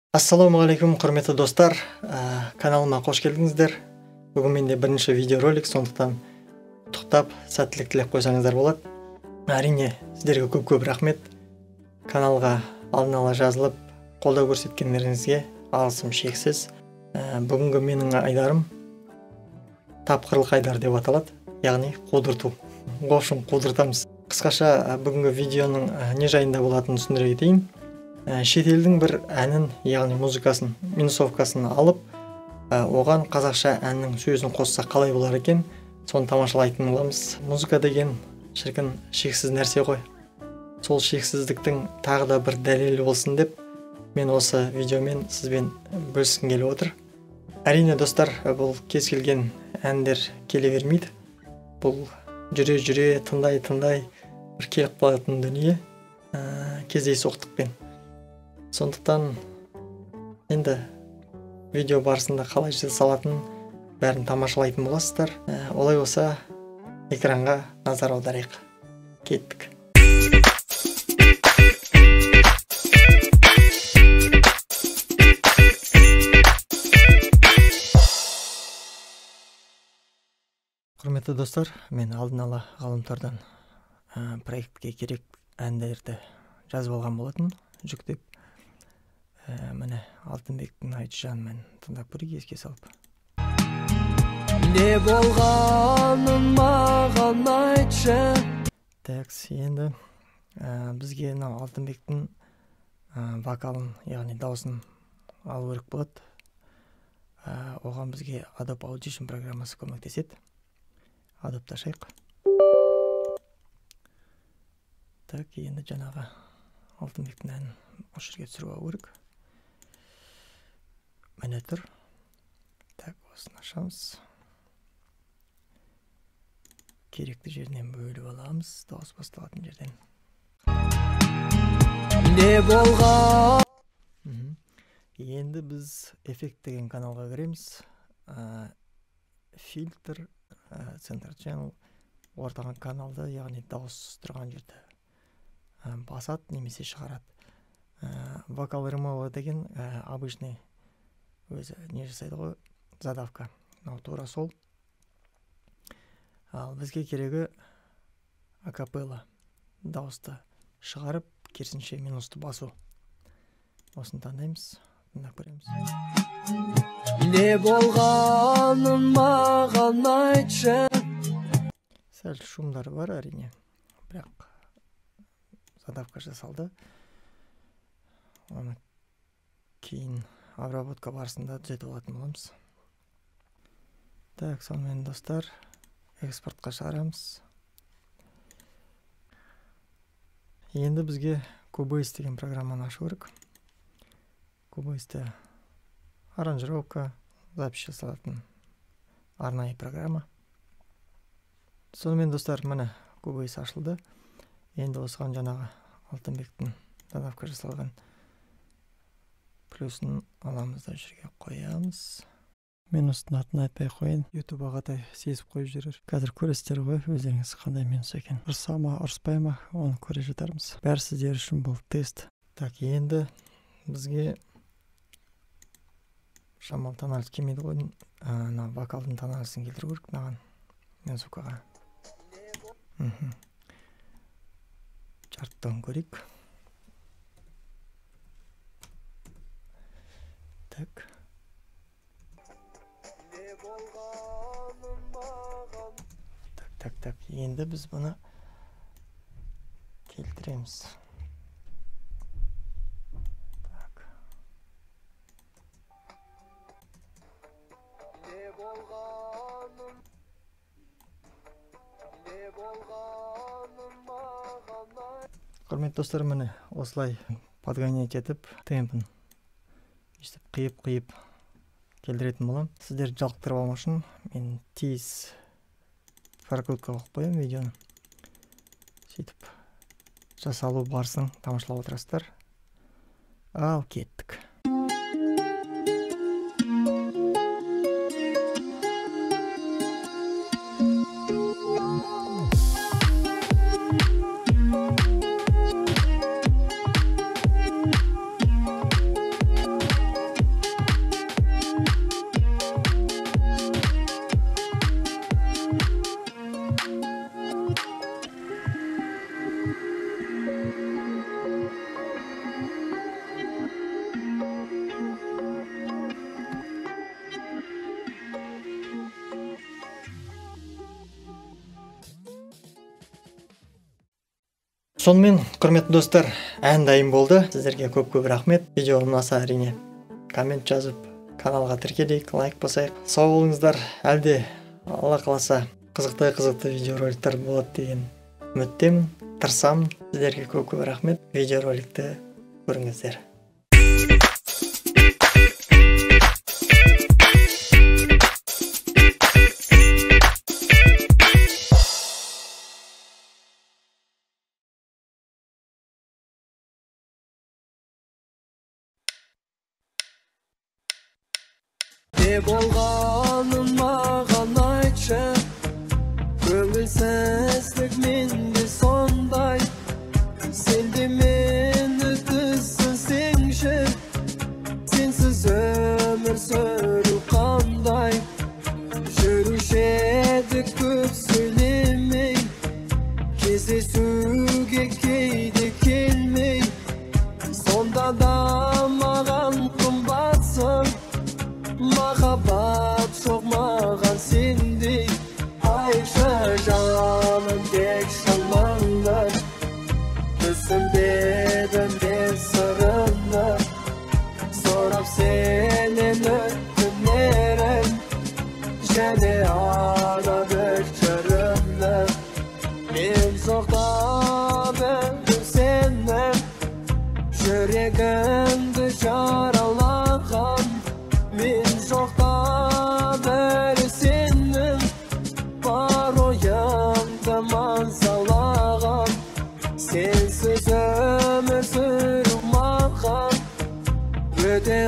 Ассалаумағалейкум, құрметті достар, каналыма қош келдіңіздер. Бүгін менде бірінші видеоролик, сондықтан құттықтап, сәттілік тілеп қойсаңыздар болады. Әрине, сіздерге көп рахмет. Каналға алдын ала жазылып, қолдау көрсеткендеріңізге алғысым шексіз. Бүгінгі менің айдарым тапқырлық айдар деп аталады, яғни қудырту. Қошын қудыртамыз. Қысқаша бүгінгі видеоның не жайында болатынын түсіндіре кетейін. Шетелдің бір әнін, яғни музыкасын, минусовкасын алып, оған қазақша әннің сөзін қосса қалай болар екен, соны тамашалайтын боламыз. Музыка деген шіркін шексіз нәрсе ғой. Сол шексіздіктің тағы да бір дәлелі болсын деп, мен осы видеомен сізбен бөліскім келіп отыр. Әрине достар, бұл кез келген әндер келе бермейді. Бұл жүре тыңдай бір келіп қалатын дүние кездейсоқтықпен. Сондықтан енді видео барысында қалай жасалатынын бәрін тамашалайтын боласыздар. Олай болса экранға назар аударайық. Кеттік. Құрметті достар, мен алдын ала ғаламтордан проектке керек әндерді жазып алған болатын, жүктеп. Міне Алтынбектің айтшы жанымен тыңдап көрейік еске салып. Не болғанын маған айтшы. Такс, енді бізге Алтынбектің вокалын, яғни дауысын алу керек болады. Оған бізге Adobe Audition программасы көмектеседі. Adobe ашайық. Так, енді жаңағы Алтынбектің әнін осы жерге түсіріп алу керек. Міне тұр. Так, осыны ашамыз. Керекті жерінен бөліп аламыз, дауыс басталатын жерден. Не болған? Енді біз эффект деген каналға кіреміз. Фильтр, Center Channel, ортаған каналды, яғни дауыс тұрған жерді басады, немесе шығарады. Вокал ремова деген обычный өзі не жасайды ғой, задавка. Тура сол. Ал бізге керегі акапелла дауысты шығарып, керісінше минусты басу. Осын таңдаймыз, тыңдап көреміз. Не болғанын маған айтшы. Сәл шумдар бар әрине, бірақ задавка жасалды. Оны кейін обработка барысында түзетіп алатын боламыз. Так, сонымен достар, экспортқа шығарамыз. Енді бізге Cubase деген программаны ашу керек. Cubase'те аранжировка, запись жасалатын арнайы программа. Сонымен достар, міне Cubase ашылды. Енді осыған жаңағы Алтынбектің задавка жасалған плюсын аламыз да жерге қоямыз. Минустың атын айтпай қойын, YouTube ағатай сезіп қойып жүрер. Қазір көресіздер ғой, өздеріңіз қандай минус екен. Ұрса ма, ұрыспай ма, оны көре жатармыз. Бәрі сіздер үшін бұл тест. Так, енді бізге шамал таналыс келмейді ғой. Вокалдың таналысын келтіру керек маған музыкаға. Чарттан көрейік. Так. Так. Енді біз бұны келтіреміз. Так. Құрметті достар, міне осылай подгонять етіп, темпін қиып келдіретін болам. Сіздер жалықтырып алмау үшін мен тез прокрутка қойып қоямын видеоны. Сөйтіп жасалу барысын тамашалап отырасыздар. Ал кеттік. Сонымен, құрметті достар, ән дайын болды. Сіздерге көп рахмет. Видео ұнаса әрине коммент жазып, каналға тіркелейік, лайк басайық. Сау болыңыздар. Әлде Алла қаласа қызықты видеороликтер болады деген үміттемін. Тырысамын. Сіздерге көп рахмет. Видеороликті көріңіздер. Не болғанын маған айтшы, көңілсіздік менде сондай. Сен де мені түсінсеңші, сенсіз өмір сүру қандай. Жүруші едік көп сөйлемей, кездесуге кейде келмей. Сонда да маған қымбатсың, махаббат жоқ маған сендей. Айтшы жаным тек шыныңды, түсінбедім мен сырыңды. Сұрап сенен өтінерім, және арадық жырымды. Мен жоқтап өмір сенің, жүрегімді жаралаған. Мен жоқта бәрі сенің, бар ойымды мансалаған. Сенсіз өмір сүру маған өте